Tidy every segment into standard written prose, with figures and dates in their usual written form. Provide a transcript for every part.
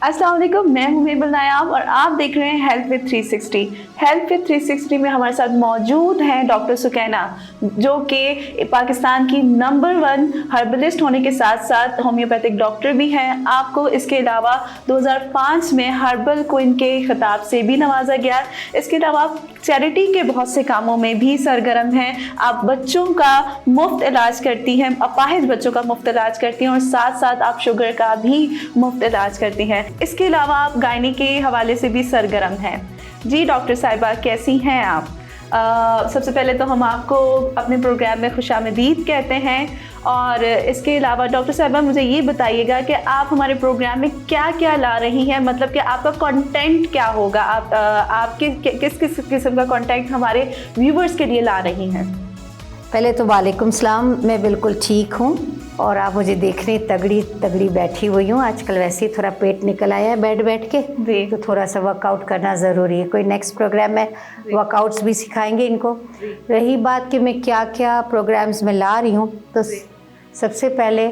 अस्सलाम वालेकुम, मैं हूं मेबल नायाब और आप देख रहे हैं हेल्थ विद 360। हेल्थ विद 360 में हमारे साथ मौजूद हैं डॉक्टर सुकैना, जो कि पाकिस्तान की नंबर 1 हर्बलिस्ट होने के साथ साथ होम्योपैथिक डॉक्टर भी हैं। आपको इसके अलावा 2005 में हर्बल क्वीन के खिताब से भी नवाजा गया। इसके अलावा आप चैरिटी के बहुत से कामों में भी सरगर्म हैं। आप बच्चों का मुफ्त इलाज करती हैं, अपाहिज बच्चों का मुफ्त इलाज करती हैं और साथ साथ आप शुगर का भी मुफ्त इलाज करती हैं। इसके अलावा आप गायनी के हवाले से भी सरगर्म हैं। जी डॉक्टर साहिबा, कैसी हैं आप? सबसे पहले तो हम आपको अपने प्रोग्राम में खुशामदीद कहते हैं और इसके अलावा डॉक्टर साहिबा मुझे ये बताइएगा कि आप हमारे प्रोग्राम में क्या क्या ला रही हैं, मतलब कि आपका कंटेंट क्या होगा, आप किस किस किस्म का कंटेंट हमारे व्यूवर्स के लिए ला रही हैं? पहले तो वालेकुम सलाम, मैं बिल्कुल ठीक हूँ और आप मुझे देख रहे हैं तगड़ी तगड़ी बैठी हुई हूँ। आजकल वैसे ही थोड़ा पेट निकल आया है बैठ के, तो थोड़ा सा वर्कआउट करना ज़रूरी है। कोई नेक्स्ट प्रोग्राम में वर्कआउट्स भी सिखाएंगे इनको। रही बात कि मैं क्या क्या प्रोग्राम्स में ला रही हूँ, तो सबसे पहले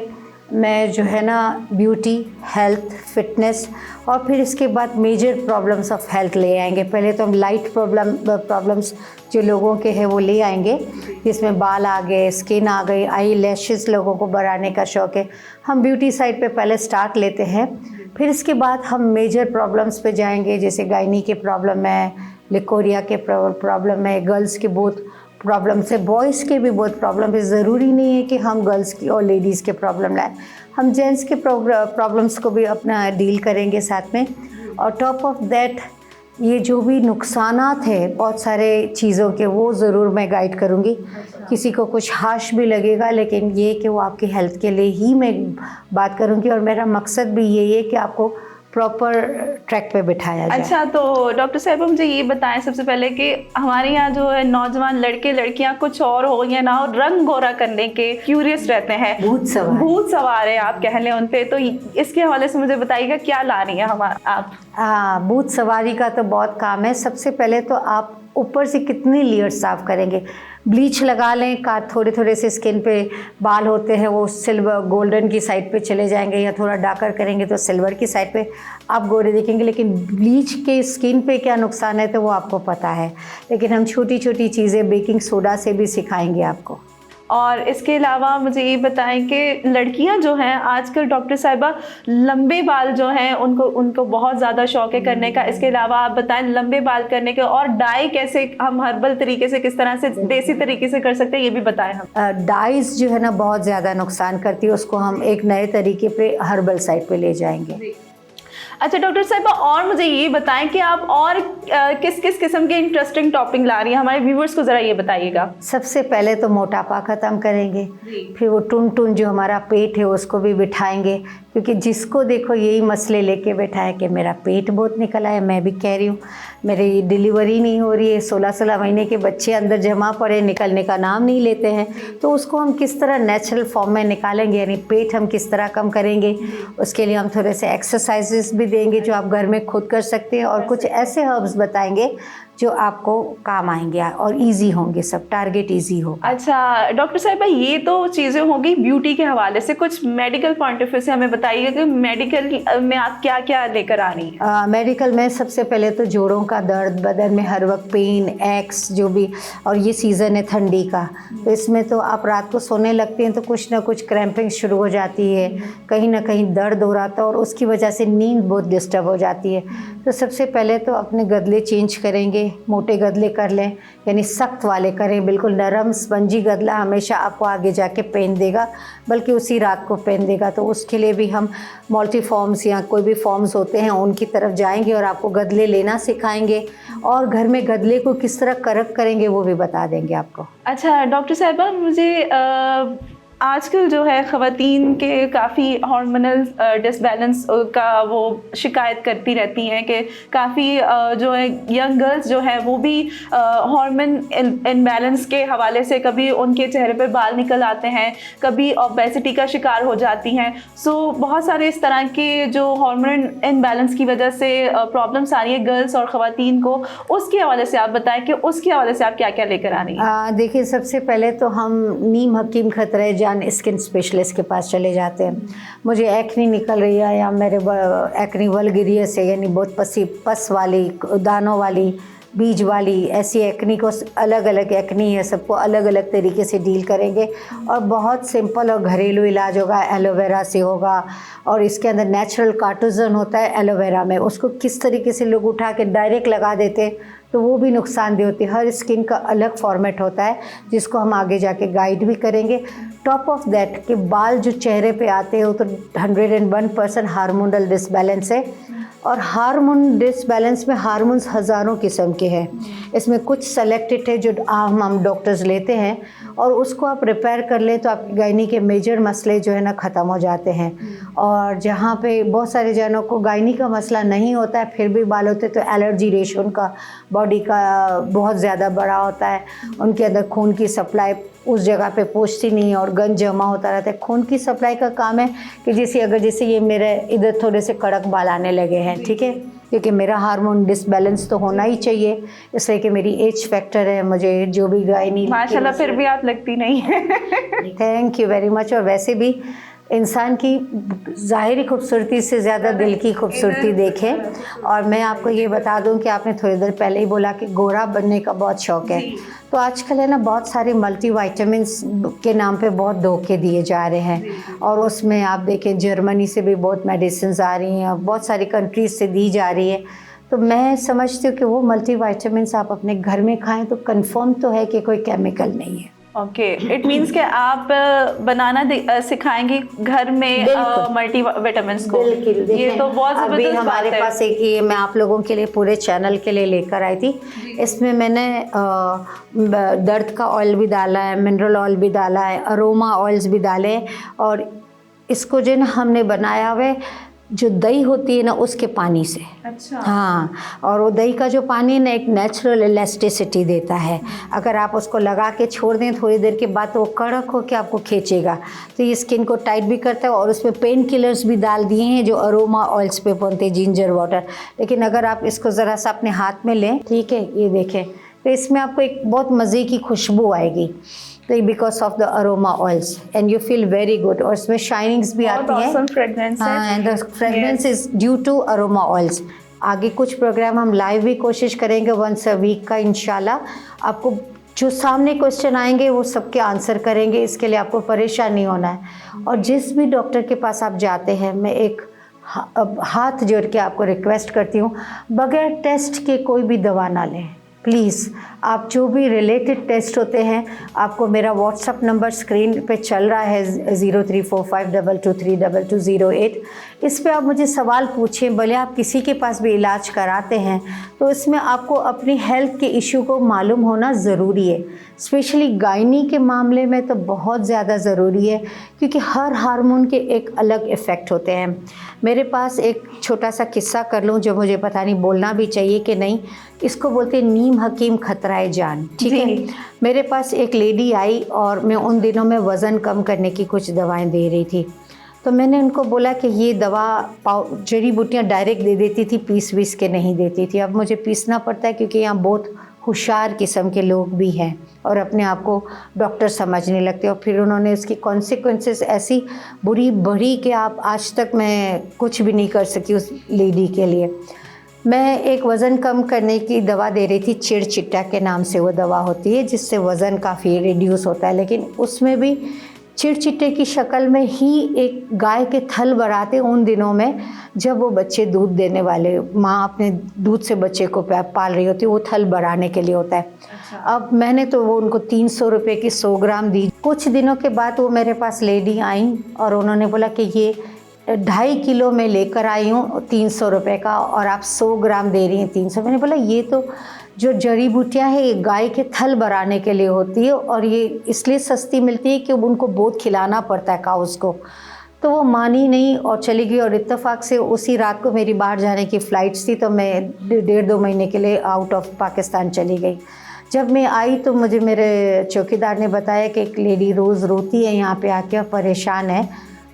मैं जो है ना ब्यूटी, हेल्थ, फिटनेस और फिर इसके बाद मेजर प्रॉब्लम्स ऑफ हेल्थ ले आएंगे। पहले तो हम लाइट प्रॉब्लम्स जो लोगों के हैं वो ले आएंगे, जिसमें बाल आ गए, स्किन आ गई, आई लैशेस लोगों को बढ़ाने का शौक़ है। हम ब्यूटी साइड पे पहले स्टार्ट लेते हैं, फिर इसके बाद हम मेजर प्रॉब्लम्स पे जाएंगे, जैसे गायनी के प्रॉब्लम है, लिकोरिया के प्रॉब्लम है, गर्ल्स के बहुत प्रॉब्लम्स है, बॉयज़ के भी बहुत प्रॉब्लम है। ज़रूरी नहीं है कि हम गर्ल्स की और लेडीज़ के प्रॉब्लम लाएं, हम जेंट्स के प्रॉब्लम्स को भी अपना डील करेंगे साथ में। और टॉप ऑफ दैट ये जो भी नुकसानात है बहुत सारे चीज़ों के, वो ज़रूर मैं गाइड करूँगी। किसी को कुछ हाश भी लगेगा, लेकिन ये कि वो आपकी हेल्थ के लिए ही मैं बात करूँगी और मेरा मकसद भी यही है कि आपको प्रॉपर ट्रैक पे बिठाया जाए। अच्छा, तो डॉक्टर साहिबा मुझे ये बताएं सबसे पहले कि हमारे यहाँ जो है नौजवान लड़के लड़कियाँ कुछ और हो या ना हो, रंग गोरा करने के क्यूरियस रहते हैं, भूत सवार है आप कह लें उन पे, तो इसके हवाले से मुझे बताइएगा क्या ला रही हैं आप? हाँ, भूत सवारी का तो बहुत काम है। सबसे पहले तो आप ऊपर से कितनी लेयर साफ़ करेंगे। ब्लीच लगा लें, का थोड़े थोड़े से स्किन पे बाल होते हैं वो सिल्वर गोल्डन की साइड पे चले जाएंगे, या थोड़ा डार्कर करेंगे तो सिल्वर की साइड पे आप गोरे दिखेंगे। लेकिन ब्लीच के स्किन पे क्या नुकसान है तो वो आपको पता है, लेकिन हम छोटी छोटी चीज़ें बेकिंग सोडा से भी सिखाएंगे आपको। और इसके अलावा मुझे ये बताएं कि लड़कियां जो हैं आजकल डॉक्टर साहिबा लंबे बाल जो हैं उनको बहुत ज़्यादा शौक है करने का। इसके अलावा आप बताएं लंबे बाल करने के और डाई कैसे हम हर्बल तरीके से, किस तरह से देसी तरीके से कर सकते हैं, ये भी बताएं हम। डाइज जो है ना बहुत ज़्यादा नुकसान करती है, उसको हम एक नए तरीके पे हर्बल साइड पे ले जाएंगे। अच्छा डॉक्टर साहिबा, और मुझे ये बताएं कि आप और किस किस किस्म के इंटरेस्टिंग टॉपिक ला रही हैं, हमारे व्यूवर्स को ज़रा ये बताइएगा। सबसे पहले तो मोटापा ख़त्म करेंगे, फिर वो टुन जो हमारा पेट है उसको भी बिठाएंगे, क्योंकि जिसको देखो यही मसले लेके बैठा है कि मेरा पेट बहुत निकला है। मैं भी कह रही हूँ मेरी डिलीवरी नहीं हो रही है, 16 महीने के बच्चे अंदर जमा पड़े, निकलने का नाम नहीं लेते हैं, तो उसको हम किस तरह नेचुरल फॉर्म में निकालेंगे, यानी पेट हम किस तरह कम करेंगे। उसके लिए हम थोड़े से एक्सरसाइजेस भी देंगे जो आप घर में खुद कर सकते हैं, और कुछ ऐसे हर्ब्स बताएंगे जो आपको काम आएंगे और इजी होंगे, सब टारगेट इजी हो। अच्छा डॉक्टर साहिबा, ये तो चीज़ें होंगी ब्यूटी के हवाले से, कुछ मेडिकल पॉइंट ऑफ व्यू से हमें बताइए कि मेडिकल में आप क्या क्या लेकर आ रही हैं? मेडिकल में सबसे पहले तो जोड़ों का दर्द, बदन में हर वक्त पेन, एक्स जो भी, और ये सीज़न है ठंडी का, तो इसमें तो आप रात को सोने लगती हैं तो कुछ ना कुछ क्रैम्पिंग शुरू हो जाती है, कहीं ना कहीं दर्द हो रहा था और उसकी वजह से नींद बहुत डिस्टर्ब हो जाती है। तो सबसे पहले तो अपने गदले चेंज करेंगे, मोटे गदले कर लें, यानी सख्त वाले करें। बिल्कुल नरम स्पंजी गदला हमेशा आपको आगे जाके पेन देगा, बल्कि उसी रात को पेन देगा। तो उसके लिए भी हम मल्टी फॉर्म्स या कोई भी फॉर्म्स होते हैं उनकी तरफ जाएंगे और आपको गदले लेना सिखाएंगे, और घर में गदले को किस तरह करक करेंगे वो भी बता देंगे आपको। अच्छा डॉक्टर साहिबा, मुझे आजकल जो है ख़वातीन के काफ़ी हार्मोनल डिसबैलेंस का वो शिकायत करती रहती हैं कि काफ़ी जो है यंग गर्ल्स जो है वो भी हार्मोन इनबैलेंस के हवाले से कभी उनके चेहरे पे बाल निकल आते हैं, कभी ओबेसिटी का शिकार हो जाती हैं। सो बहुत सारे इस तरह के जो हार्मोन इनबैलेंस की वजह से प्रॉब्लम्स आ रही है गर्ल्स और ख़वातीन को, उसके हवाले से आप बताएं कि उसके हवाले से आप क्या क्या लेकर आ रही हैं। देखिए, सबसे पहले तो हम नीम हकीम खतरा जान स्किन स्पेशलिस्ट के पास चले जाते हैं। मुझे एक्नी निकल रही है या मेरे एक्नी वल्गेरियस है, यानी बहुत पस वाली, दानों वाली, बीज वाली, ऐसी एक्नी को अलग अलग एक्नी है, सबको अलग अलग तरीके से डील करेंगे और बहुत सिंपल और घरेलू इलाज होगा। एलोवेरा से होगा और इसके अंदर नेचुरल कार्टिजन होता है एलोवेरा में। उसको किस तरीके से लोग उठा के डायरेक्ट लगा देते हैं तो वो भी नुकसानदेह होती है। हर स्किन का अलग फॉर्मेट होता है जिसको हम आगे जाके गाइड भी करेंगे। टॉप ऑफ दैट कि बाल जो चेहरे पे आते हैं वो तो 101% हार्मोनल डिसबैलेंस है और हार्मोन डिसबैलेंस में हार्मोन्स हज़ारों किस्म के हैं। इसमें कुछ सेलेक्टेड है जो हम डॉक्टर्स लेते हैं और उसको आप रिपेयर कर लें तो आपकी गायनी के मेजर मसले जो है ना ख़त्म हो जाते हैं। और जहाँ पे बहुत सारे जनों को गायनी का मसला नहीं होता है फिर भी बाल होते तो एलर्जी रेशो उनका बॉडी का बहुत ज़्यादा बड़ा होता है। उनके अंदर खून की सप्लाई उस जगह पे पहुँचती नहीं है और गंज जमा होता रहता है। खून की सप्लाई का काम है कि जैसे ये मेरे इधर थोड़े से कड़क बाल आने लगे हैं, ठीक है, क्योंकि मेरा हार्मोन डिसबैलेंस तो होना ही चाहिए, इसलिए कि मेरी एज फैक्टर है। मुझे जो भी गायनी माशाल्लाह फिर भी आप लगती नहीं है। Thank you very much. और वैसे भी इंसान की ज़ाहिरी खूबसूरती से ज़्यादा दिल की खूबसूरती देखें। और मैं आपको ये बता दूं कि आपने थोड़ी देर पहले ही बोला कि गोरा बनने का बहुत शौक़ है, तो आजकल है ना बहुत सारे मल्टीविटामिन्स के नाम पे बहुत धोखे दिए जा रहे हैं और उसमें आप देखें जर्मनी से भी बहुत मेडिसिन आ रही हैं और बहुत सारी कंट्रीज़ से दी जा रही है। तो मैं समझती हूँ कि वो मल्टीविटामिन्स आप अपने घर में खाएं तो कंफर्म तो है कि कोई केमिकल नहीं है। ओके, इट मीन्स कि आप बनाना सिखाएंगी घर में मल्टी विटामिन्स को। बिल्कुल, ये तो बहुत अभी ज़बरदस्त हमारे बात है। पास एक ये मैं आप लोगों के लिए पूरे चैनल के लिए लेकर आई थी। इसमें मैंने दर्द का ऑयल भी डाला है, मिनरल ऑयल भी डाला है, अरोमा ऑयल्स भी डाले हैं और इसको जो है ना हमने बनाया हुआ है जो दही होती है ना उसके पानी से। अच्छा। हाँ, और वो दही का जो पानी है ना एक नेचुरल इलास्टिसिटी देता है। अगर आप उसको लगा के छोड़ दें थोड़ी देर के बाद तो वो कड़क होकर आपको खींचेगा, तो ये स्किन को टाइट भी करता है। और उसमें पेन किलर्स भी डाल दिए हैं जो अरोमा ऑयल्स पे बनते हैं, जिंजर वाटर। लेकिन अगर आप इसको ज़रा सा अपने हाथ में लें, ठीक है, ये देखें, तो इसमें आपको एक बहुत मज़े की खुशबू आएगी because of the aroma oils and you feel very good. और इसमें शाइनिंग्स भी आती हैं। हाँ, and the fragrance is due to aroma oils. आगे कुछ प्रोग्राम हम लाइव भी कोशिश करेंगे वंस अ वीक का इंशाल्लाह। आपको जो सामने क्वेश्चन आएंगे वो सबके आंसर करेंगे, इसके लिए आपको परेशान नहीं होना है। और जिस भी डॉक्टर के पास आप जाते हैं, मैं एक हाथ जोड़ के आपको रिक्वेस्ट करती हूँ, बगैर टेस्ट के कोई भी दवा ना लें प्लीज़। आप जो भी रिलेटेड टेस्ट होते हैं, आपको मेरा व्हाट्सअप नंबर स्क्रीन पे चल रहा है 0345223208। इस पे आप मुझे सवाल पूछें, भले आप किसी के पास भी इलाज कराते हैं तो इसमें आपको अपनी हेल्थ के इशू को मालूम होना ज़रूरी है। स्पेशली गायनी के मामले में तो बहुत ज़्यादा ज़रूरी है क्योंकि हर हार्मोन के एक अलग इफ़ेक्ट होते हैं। मेरे पास एक छोटा सा किस्सा कर लूँ जो मुझे पता नहीं बोलना भी चाहिए कि नहीं, इसको बोलते हैं नीम हकीम खतराए जान, ठीक है। मेरे पास एक लेडी आई और मैं उन दिनों में वज़न कम करने की कुछ दवाएं दे रही थी, तो मैंने उनको बोला कि ये दवा जड़ी बूटियाँ डायरेक्ट दे देती थी, पीस के नहीं देती थी। अब मुझे पीसना पड़ता है क्योंकि यहाँ बहुत होशियार किस्म के लोग भी हैं और अपने आप को डॉक्टर समझने लगते हैं। और फिर उन्होंने इसकी कॉन्सिक्वेंसेस ऐसी बुरी बढ़ी कि आप आज तक मैं कुछ भी नहीं कर सकी उस लेडी के लिए। मैं एक वज़न कम करने की दवा दे रही थी, चिड़चिट्टा के नाम से वो दवा होती है जिससे वज़न काफ़ी रिड्यूस होता है, लेकिन उसमें भी चिड़चिट्टे की शक्ल में ही एक गाय के थल बनाते उन दिनों में जब वो बच्चे दूध देने वाले, माँ अपने दूध से बच्चे को पाल रही होती है, वो थल बढ़ाने के लिए होता है। अच्छा। अब मैंने तो वो उनको 300 रुपये की 100 ग्राम दी। कुछ दिनों के बाद वो मेरे पास लेडी आई और उन्होंने बोला कि ये 2.5 किलो में लेकर आई हूँ 300 रुपये का और आप 100 ग्राम दे रही हैं 300। मैंने बोला ये तो जो जड़ी बूटियाँ हैं ये गाय के थल बढ़ाने के लिए होती है और ये इसलिए सस्ती मिलती है कि उनको बहुत खिलाना पड़ता है काउस को। तो वो मानी नहीं और चली गई और इत्तेफाक से उसी रात को मेरी बाहर जाने की फ़्लाइट्स थी, तो मैं 1.5-2 महीने के लिए आउट ऑफ पाकिस्तान चली गई। जब मैं आई तो मुझे मेरे चौकीदार ने बताया कि एक लेडी रोज़ रोती है यहाँ पे आके, परेशान है,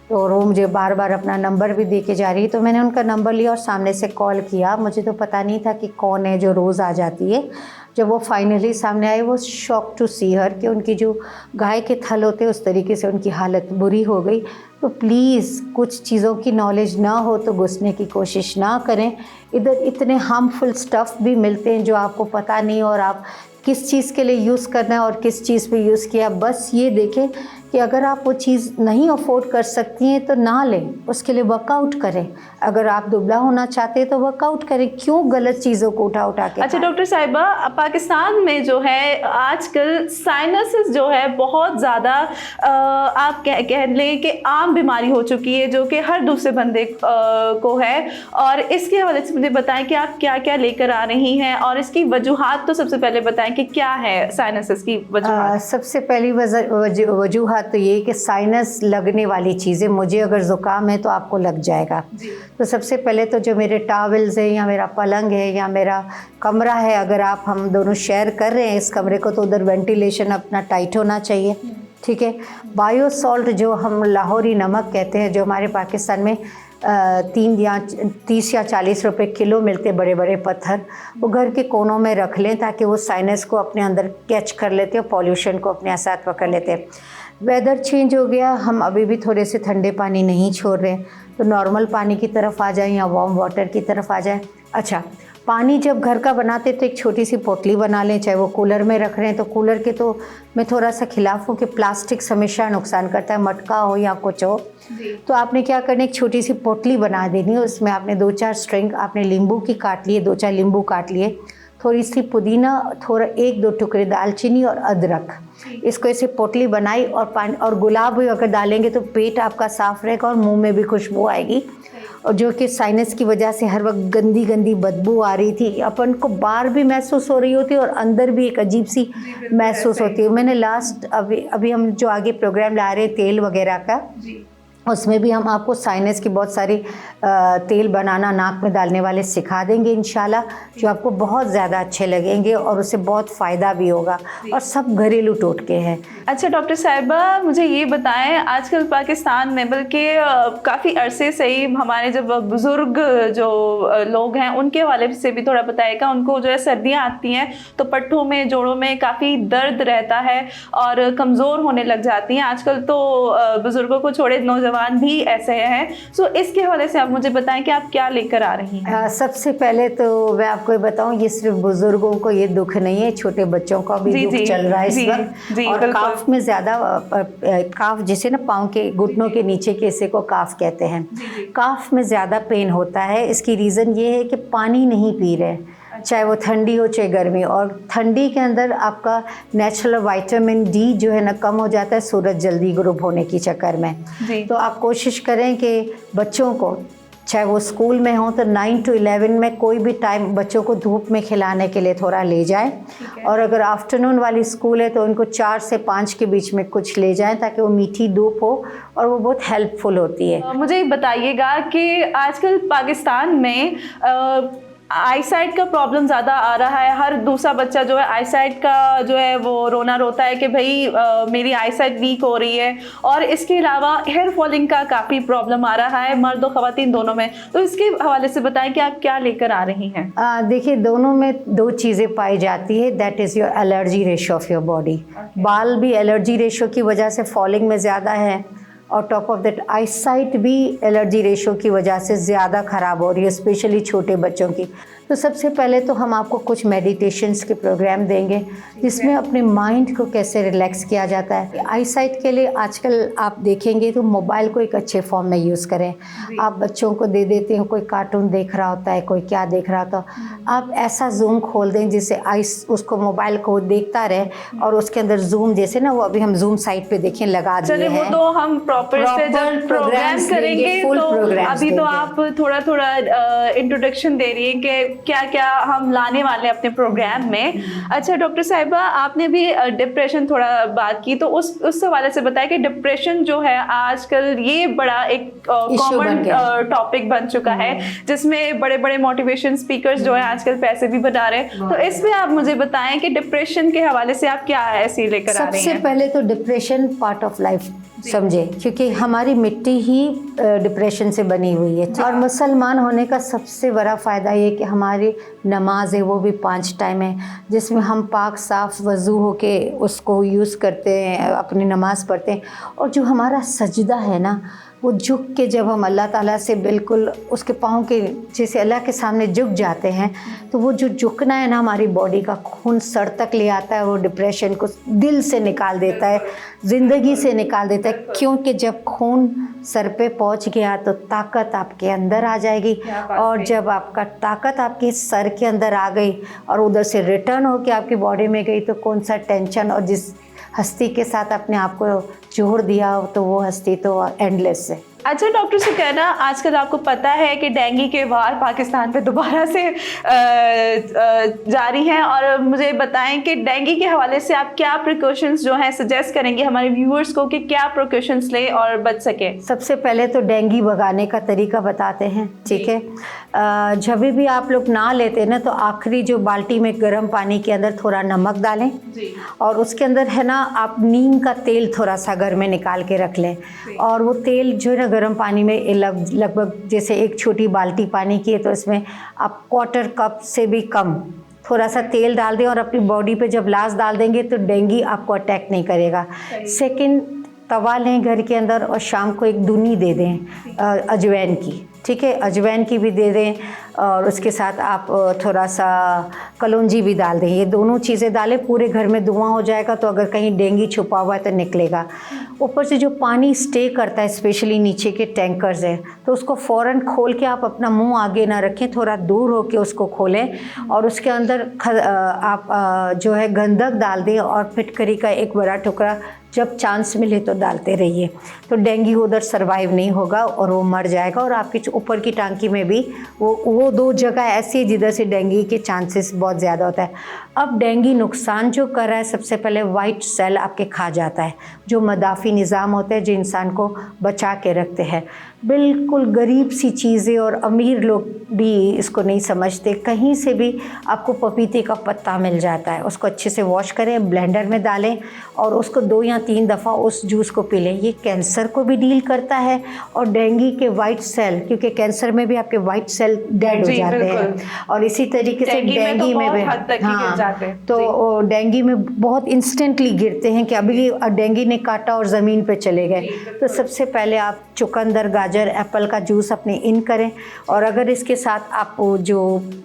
तो वो मुझे बार बार अपना नंबर भी दे के जा रही है। तो मैंने उनका नंबर लिया और सामने से कॉल किया। मुझे तो पता नहीं था कि कौन है जो रोज़ आ जाती है। जब वो फाइनली सामने आई, वो शॉक टू सी हर कि उनकी जो गाय के थल होते हैं उस तरीके से उनकी हालत बुरी हो गई। तो प्लीज़ कुछ चीज़ों की नॉलेज ना हो तो घुसने की कोशिश ना करें। इधर इतने हार्मफुल स्टफ़ भी मिलते हैं जो आपको पता नहीं, और आप किस चीज़ के लिए यूज़ करना है और किस चीज़ पे यूज़ किया। बस ये देखें कि अगर आप वो चीज़ नहीं अफोर्ड कर सकती हैं तो ना लें, उसके लिए वर्कआउट करें। अगर आप दुबला होना चाहते हैं तो वर्कआउट करें, क्यों गलत चीज़ों को उठा उठा के। अच्छा डॉक्टर साहिबा, पाकिस्तान में जो है आजकल साइनसिस जो है बहुत ज़्यादा आप कह लें कि आम बीमारी हो चुकी है, जो कि हर दूसरे बंदे को है। और इसके हवाले से मुझे बताएं कि आप क्या क्या लेकर आ रही हैं और इसकी वजूहात। तो सबसे पहले बताएं कि क्या है साइनसिस की वजूहात। सबसे पहली वजूहात तो ये कि साइनस लगने वाली चीज़ें, मुझे अगर ज़ुकाम है तो आपको लग जाएगा। तो सबसे पहले तो जो मेरे टॉवल्स है या मेरा पलंग है या मेरा कमरा है, अगर आप हम दोनों शेयर कर रहे हैं इस कमरे को, तो उधर वेंटिलेशन अपना टाइट होना चाहिए, ठीक है। बायो सॉल्ट जो हम लाहौरी नमक कहते हैं, जो हमारे पाकिस्तान में 30 या 40 रुपए किलो मिलते बड़े बड़े पत्थर, वो घर के कोनों में रख लें ताकि वो साइनस को अपने अंदर कैच कर लेते हैं और पॉल्यूशन को अपने साथ पकड़ लेते हैं। वेदर चेंज हो गया, हम अभी भी थोड़े से ठंडे पानी नहीं छोड़ रहे, तो नॉर्मल पानी की तरफ आ जाएं या वार्म वाटर की तरफ आ जाएं। अच्छा, पानी जब घर का बनाते तो एक छोटी सी पोटली बना लें, चाहे वो कूलर में रख रहे हैं तो कूलर के तो मैं थोड़ा सा खिलाफ हूँ कि प्लास्टिक हमेशा नुकसान करता है, मटका हो या कुछ हो। तो आपने क्या करना, एक छोटी सी पोटली बना देनी है, उसमें आपने 2-4 स्ट्रिंग आपने नींबू की काट लिए, 2-4 नींबू काट लिए, थोड़ी सी पुदीना, थोड़ा 1-2 टुकड़े दालचीनी और अदरक, इसको ऐसे पोटली बनाई और पानी और गुलाब भी अगर डालेंगे तो पेट आपका साफ़ रहेगा और मुंह में भी खुशबू आएगी। और जो कि साइनस की वजह से हर वक्त गंदी गंदी बदबू आ रही थी, अपन को बाहर भी महसूस हो रही होती है और अंदर भी एक अजीब सी महसूस होती है। मैंने लास्ट अभी हम जो आगे प्रोग्राम ला रहे हैं तेल वगैरह का, उसमें भी हम आपको साइनस की बहुत सारी तेल बनाना नाक में डालने वाले सिखा देंगे इंशाल्लाह, जो आपको बहुत ज़्यादा अच्छे लगेंगे और उससे बहुत फ़ायदा भी होगा, और सब घरेलू टोटके हैं। अच्छा डॉक्टर साहिबा, मुझे ये बताएं, आजकल पाकिस्तान में बल्कि काफ़ी अरसे से ही हमारे जब बुज़ुर्ग जो लोग हैं उनके हवाले से भी थोड़ा बताएगा, उनको जो है सर्दियाँ आती हैं तो पट्टों में जोड़ों में काफ़ी दर्द रहता है और कमज़ोर होने लग जाती हैं। आजकल तो बुज़ुर्गों को छोड़े नौजवान भी ऐसे हैं। सो इसके हवाले से आप मुझे बताएं कि आप क्या लेकर आ रही हैं। सबसे पहले तो मैं आपको बताऊं, ये सिर्फ बुजुर्गों को ये दुख नहीं है, छोटे बच्चों का भी दुख चल रहा है इस वक्त। और काफ में ज़्यादा, काफ जिसे ना पाँव के घुटनों के नीचे के हिस्से को काफ कहते हैं, काफ में ज़्यादा पेन होता है। इसकी रीज़न ये है कि पानी नहीं पी रहे, चाहे वो ठंडी हो चाहे गर्मी, और ठंडी के अंदर आपका नेचुरल विटामिन डी जो है ना कम हो जाता है सूरज जल्दी ग्रुप होने की चक्कर में। तो आप कोशिश करें कि बच्चों को, चाहे वो स्कूल में हो तो 9 to 11 में कोई भी टाइम बच्चों को धूप में खिलाने के लिए थोड़ा ले जाएं, और अगर आफ्टरनून वाली स्कूल है तो उनको 4 से 5 के बीच में कुछ ले जाएं ताकि वो मीठी धूप हो और वो बहुत हेल्पफुल होती है। मुझे बताइएगा कि आजकल पाकिस्तान में आई साइट का प्रॉब्लम ज़्यादा आ रहा है। हर दूसरा बच्चा जो है आई साइट का जो है वो रोना रोता है कि भाई मेरी आई साइट वीक हो रही है, और इसके अलावा हेयर फॉलिंग का काफ़ी प्रॉब्लम आ रहा है मर्द और ख़वातीन दोनों में। तो इसके हवाले से बताएं कि आप क्या लेकर आ रही हैं। देखिए, दोनों में 2 चीज़ें पाई जाती है, that is your allergy ratio of your body. बाल भी एलर्जी रेशो की वजह से फॉलिंग में ज़्यादा है, और top of that I site भी एलर्जी रेशो की वजह से ज़्यादा ख़राब हो रही है, स्पेशली छोटे बच्चों की। तो सबसे पहले तो हम आपको कुछ मेडिटेशंस के प्रोग्राम देंगे जिसमें अपने माइंड को कैसे रिलैक्स किया जाता है। आई साइट के लिए आजकल आप देखेंगे तो मोबाइल को एक अच्छे फॉर्म में यूज़ करें। आप बच्चों को दे देते हैं, कोई कार्टून देख रहा होता है, कोई क्या देख रहा होता है, आप ऐसा जूम खोल दें जिससे उसको मोबाइल को देखता रहे, और उसके अंदर जूम जैसे ना, वो अभी हम जूम साइट पे देखें लगा दिए हैं, वो तो हम प्रॉपर से जब प्रोग्राम करेंगे तो अभी तो आप थोड़ा इंट्रोडक्शन दे रही हैं कि क्या क्या हम लाने वाले हैं अपने प्रोग्राम में। अच्छा डॉक्टर साहिबा, आपने भी डिप्रेशन थोड़ा बात की, तो उस हवाले से बताया कि डिप्रेशन जो है आजकल ये बड़ा एक कॉमन टॉपिक बन चुका है, जिसमें बड़े बड़े मोटिवेशन स्पीकर्स जो है आजकल पैसे भी बना रहे हैं। तो इसमें आप मुझे बताएं कि डिप्रेशन के हवाले से आप क्या ऐसी लेकर आ रहे हैं? सबसे पहले तो डिप्रेशन पार्ट ऑफ लाइफ समझे, क्योंकि हमारी मिट्टी ही डिप्रेशन से बनी हुई है। और मुसलमान होने का सबसे बड़ा फ़ायदा ये कि हमारी नमाज है वो भी 5 टाइम है, जिसमें हम पाक साफ वज़ू होके उसको यूज़ करते हैं, अपनी नमाज़ पढ़ते हैं। और जो हमारा सजदा है ना, वो झुक के जब हम अल्लाह ताला से बिल्कुल उसके पाँव के जैसे अल्लाह के सामने झुक जाते हैं, तो वो जो झुकना है ना, हमारी बॉडी का खून सर तक ले आता है, वो डिप्रेशन को दिल से निकाल देता है, ज़िंदगी से निकाल देता है। क्योंकि जब खून सर पे पहुंच गया तो ताकत आपके अंदर आ जाएगी, और जब आपका ताकत आपके सर के अंदर आ गई और उधर से रिटर्न होके आपकी बॉडी में गई, तो कौन सा टेंशन और जिस हस्ती के साथ अपने आप को जोड़ दिया, तो वो हस्ती तो एंडलेस है। अच्छा डॉक्टर सुकैना, आजकल आपको पता है कि डेंगू के वार पाकिस्तान पे दोबारा से जारी हैं, और मुझे बताएं कि डेंगू के हवाले से आप क्या प्रिकॉशंस जो हैं सजेस्ट करेंगे हमारे व्यूअर्स को कि क्या प्रिकॉशंस लें और बच सके? सबसे पहले तो डेंगू भगाने का तरीका बताते हैं, ठीक है। जब भी आप लोग ना लेते ना, तो आखिरी जो बाल्टी में गर्म पानी के अंदर थोड़ा नमक डालें जी। और उसके अंदर है ना, आप नीम का तेल थोड़ा सा घर में निकाल के रख लें, और वो तेल जो है ना गर्म पानी में लगभग जैसे एक छोटी बाल्टी पानी की है, तो इसमें आप 1/4 कप से भी कम थोड़ा सा तेल डाल दें, और अपनी बॉडी पे जब लाश डाल देंगे तो डेंगू आपको अटैक नहीं करेगा। सेकंड, तवा लें घर के अंदर और शाम को एक दूनी दे दें अजवाइन की, ठीक है, अजवाइन की भी दे दें, और उसके साथ आप थोड़ा सा कलौंजी भी डाल दें। ये दोनों चीज़ें डालें, पूरे घर में धुआं हो जाएगा, तो अगर कहीं डेंगू छुपा हुआ है तो निकलेगा। ऊपर से जो पानी स्टे करता है, स्पेशली नीचे के टैंकर्स हैं, तो उसको फ़ौरन खोल के आप अपना मुंह आगे ना रखें, थोड़ा दूर होके उसको खोलें, और उसके अंदर आप जो है गंधक डाल दें, और फिटकरी का एक बड़ा टुकड़ा जब चांस मिले तो डालते रहिए, तो डेंगू उधर सरवाइव नहीं होगा और वो मर जाएगा। और आपकी ऊपर की टांकी में भी वो 2 जगह ऐसी है जिधर से डेंगू के चांसेस बहुत ज़्यादा होता है। अब डेंगू नुकसान जो कर रहा है, सबसे पहले वाइट सेल आपके खा जाता है, जो मदाफ़ी निज़ाम होते हैं, जो इंसान को बचा के रखते हैं। बिल्कुल गरीब सी चीज़ें, और अमीर लोग भी इसको नहीं समझते। कहीं से भी आपको पपीते का पत्ता मिल जाता है, उसको अच्छे से वॉश करें, ब्लेंडर में डालें, और उसको 2 या 3 दफ़ा उस जूस को पी लें। ये कैंसर को भी डील करता है, और डेंगू के वाइट सेल, क्योंकि कैंसर में भी आपके वाइट सेल डेड हो जाते हैं, और इसी तरीके से डेंगू में भी, हाँ, तो डेंगू में बहुत इंस्टेंटली गिरते हैं कि अभी डेंगू ने काटा और ज़मीन पे चले गए। तो सबसे पहले आप चुकंदर, गाजर, एप्पल का जूस अपने इन करें, और अगर इसके साथ आप जो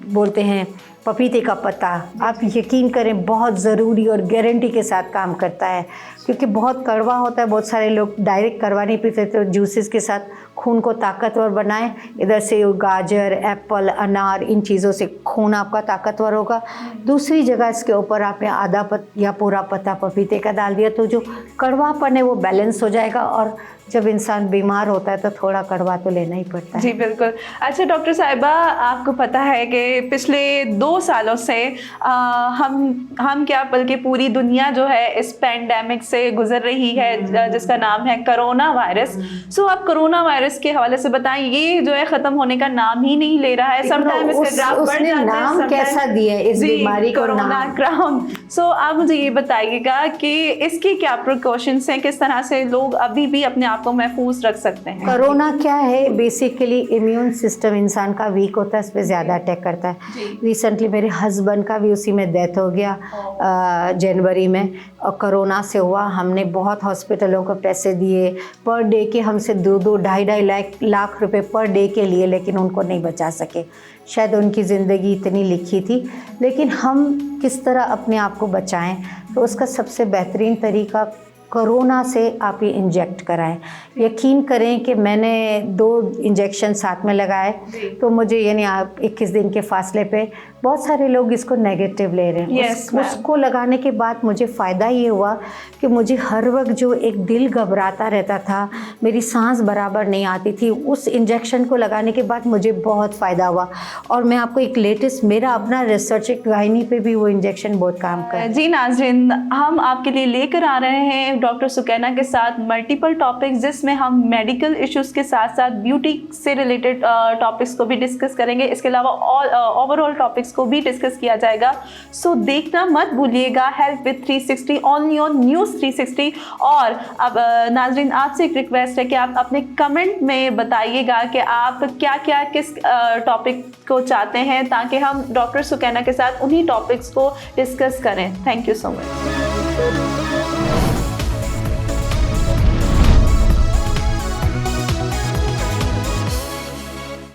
बोलते हैं पपीते का पत्ता, आप यकीन करें बहुत ज़रूरी और गारंटी के साथ काम करता है, क्योंकि बहुत कड़वा होता है। बहुत सारे लोग डायरेक्ट कड़वा नहीं पीते, तो जूसेस के साथ खून को ताकतवर बनाएं। इधर से गाजर, एप्पल, अनार, इन चीज़ों से खून आपका ताकतवर होगा। दूसरी जगह इसके ऊपर आपने आधा या पूरा पत्ता पपीते का डाल दिया, तो जो कड़वापन है वो बैलेंस हो जाएगा। और जब इंसान बीमार होता है तो थोड़ा कड़वा तो लेना ही पड़ता है। जी बिल्कुल। अच्छा डॉक्टर साहिबा, आपको पता है कि पिछले 2 सालों से हम क्या बल्कि पूरी दुनिया जो है इस पैंडेमिक से गुजर रही है, जिसका नाम है कोरोना वायरस। सो आप कोरोना वायरस के हवाले से बताएं, ये जो है ख़त्म होने का नाम ही नहीं ले रहा है। समटाइम इसके ग्राफ बढ़ जाते हैं, नाम कैसा दिया है इस बीमारी को, कोरोना क्राउन। सो आप मुझे ये बताइएगा कि इसकी क्या प्रिकॉशंस हैं, किस तरह से लोग अभी भी अपने को महफूज रख सकते हैं? कोरोना क्या है, बेसिकली इम्यून सिस्टम इंसान का वीक होता है, इस पर ज़्यादा अटैक करता है। रिसेंटली मेरे हस्बैंड का भी उसी में डेथ हो गया जनवरी में, और कोरोना से हुआ। हमने बहुत हॉस्पिटलों को पैसे दिए, पर डे के हमसे 2-2, 2.5 लाख रुपए पर डे के लिए, लेकिन उनको नहीं बचा सके। शायद उनकी ज़िंदगी इतनी लिखी थी, लेकिन हम किस तरह अपने आप को बचाएं, तो उसका सबसे बेहतरीन तरीका कोरोना से आप ये इंजेक्ट कराएं। यकीन करें कि मैंने 2 इंजेक्शन साथ में लगाए, तो मुझे यानी आप 21 दिन के फासले पे बहुत सारे लोग इसको नेगेटिव ले रहे हैं। Yes, ma'am. उसको लगाने के बाद मुझे फ़ायदा ये हुआ कि मुझे हर वक्त जो एक दिल घबराता रहता था, मेरी सांस बराबर नहीं आती थी, उस इंजेक्शन को लगाने के बाद मुझे बहुत फ़ायदा हुआ। और मैं आपको एक लेटेस्ट मेरा अपना रिसर्च एक गायनी पे भी वो इंजेक्शन बहुत काम कर। जी नाज़रीन, हम आपके लिए लेकर आ रहे हैं डॉक्टर सुकैना के साथ मल्टीपल टॉपिक्स, जिसमें हम मेडिकल इश्यूज़ के साथ साथ ब्यूटी से रिलेटेड टॉपिक्स को भी डिस्कस करेंगे। इसके अलावा ओवरऑल टॉपिक्स को भी डिस्कस किया जाएगा। सो देखना मत भूलिएगा health with 360 only on news 360। और अब नाज़रीन, आपसे एक रिक्वेस्ट है कि आप अपने कमेंट में बताइएगा कि आप क्या क्या किस टॉपिक को चाहते हैं, ताकि हम डॉक्टर सुकैना के साथ उन्हीं टॉपिक्स को डिस्कस करें। Thank you so much.